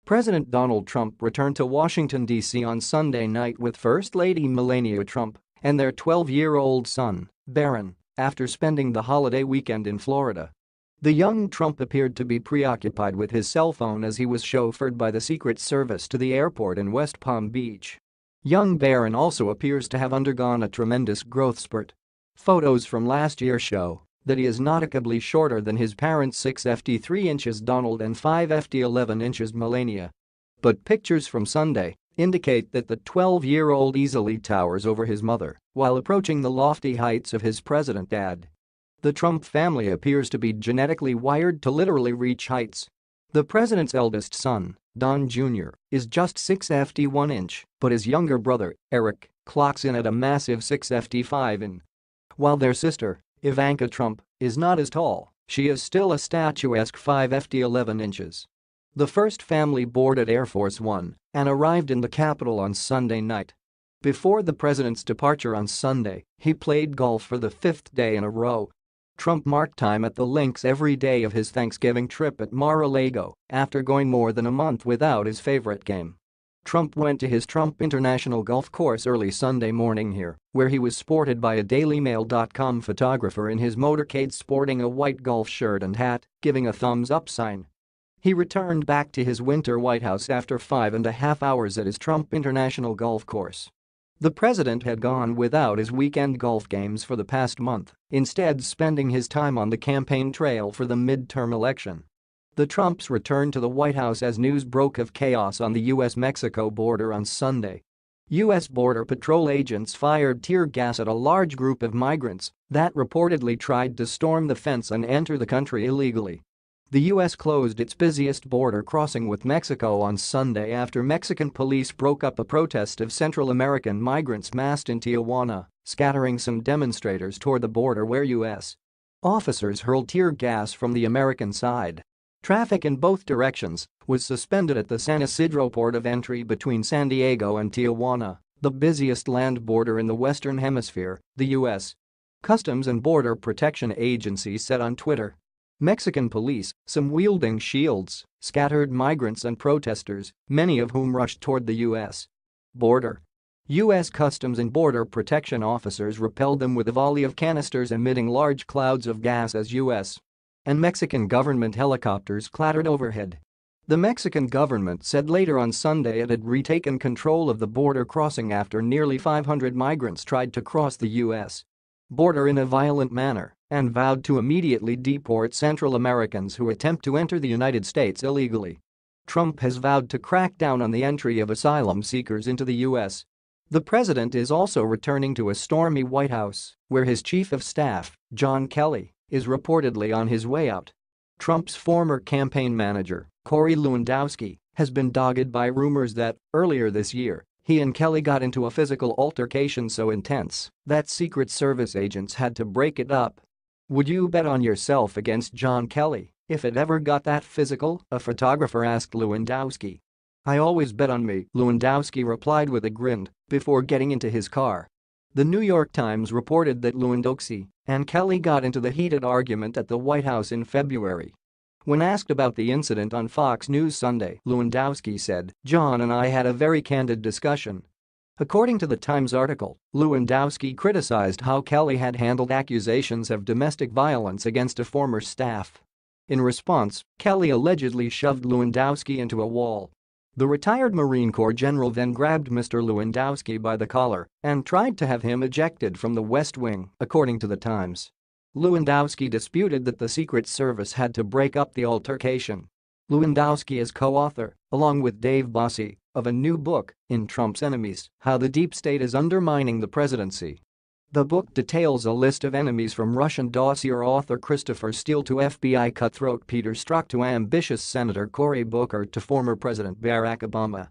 President Donald Trump returned to Washington, D.C. on Sunday night with First Lady Melania Trump and their 12-year-old son, Barron, after spending the holiday weekend in Florida. The young Trump appeared to be preoccupied with his cell phone as he was chauffeured by the Secret Service to the airport in West Palm Beach. Young Barron also appears to have undergone a tremendous growth spurt. Photos from last year show that he is noticeably shorter than his parents' 6'3" 3 inches Donald and 5'11" 11 inches Melania. But pictures from Sunday indicate that the 12-year-old easily towers over his mother while approaching the lofty heights of his president dad. The Trump family appears to be genetically wired to literally reach heights. The president's eldest son, Don Jr., is just 6'1" 1 inch, but his younger brother, Eric, clocks in at a massive 6'5" 5 in. While their sister, Ivanka Trump, is not as tall, she is still a statuesque 5'11" 11 inches. The first family boarded Air Force One and arrived in the Capitol on Sunday night. Before the president's departure on Sunday, he played golf for the fifth day in a row. Trump marked time at the links every day of his Thanksgiving trip at Mar-a-Lago after going more than a month without his favorite game. Trump went to his Trump International Golf Course early Sunday morning here, where he was spotted by a DailyMail.com photographer in his motorcade sporting a white golf shirt and hat, giving a thumbs-up sign. He returned back to his winter White House after 5.5 hours at his Trump International Golf Course. The president had gone without his weekend golf games for the past month, instead spending his time on the campaign trail for the midterm election. The Trumps returned to the White House as news broke of chaos on the U.S.-Mexico border on Sunday. U.S. Border Patrol agents fired tear gas at a large group of migrants that reportedly tried to storm the fence and enter the country illegally. The U.S. closed its busiest border crossing with Mexico on Sunday after Mexican police broke up a protest of Central American migrants massed in Tijuana, scattering some demonstrators toward the border where U.S. officers hurled tear gas from the American side. Traffic in both directions was suspended at the San Isidro port of entry between San Diego and Tijuana, the busiest land border in the Western Hemisphere, the U.S. Customs and Border Protection Agency said on Twitter. Mexican police, some wielding shields, scattered migrants and protesters, many of whom rushed toward the U.S. border. U.S. Customs and Border Protection officers repelled them with a volley of canisters emitting large clouds of gas as U.S. and Mexican government helicopters clattered overhead. The Mexican government said later on Sunday it had retaken control of the border crossing after nearly 500 migrants tried to cross the U.S. border in a violent manner and vowed to immediately deport Central Americans who attempt to enter the United States illegally. Trump has vowed to crack down on the entry of asylum seekers into the U.S. The president is also returning to a stormy White House, where his chief of staff, John Kelly, is reportedly on his way out. Trump's former campaign manager, Corey Lewandowski, has been dogged by rumors that, earlier this year, he and Kelly got into a physical altercation so intense that Secret Service agents had to break it up. "Would you bet on yourself against John Kelly if it ever got that physical?" a photographer asked Lewandowski. "I always bet on me," Lewandowski replied with a grin before getting into his car. The New York Times reported that Lewandowski and Kelly got into the heated argument at the White House in February. When asked about the incident on Fox News Sunday, Lewandowski said, "John and I had a very candid discussion." According to the Times article, Lewandowski criticized how Kelly had handled accusations of domestic violence against a former staff. In response, Kelly allegedly shoved Lewandowski into a wall. The retired Marine Corps general then grabbed Mr. Lewandowski by the collar and tried to have him ejected from the West Wing, according to the Times. Lewandowski disputed that the Secret Service had to break up the altercation. Lewandowski is co-author, along with Dave Bossie, of a new book, In Trump's Enemies: How the Deep State is Undermining the Presidency. The book details a list of enemies from Russian dossier author Christopher Steele to FBI cutthroat Peter Strzok to ambitious Senator Cory Booker to former President Barack Obama.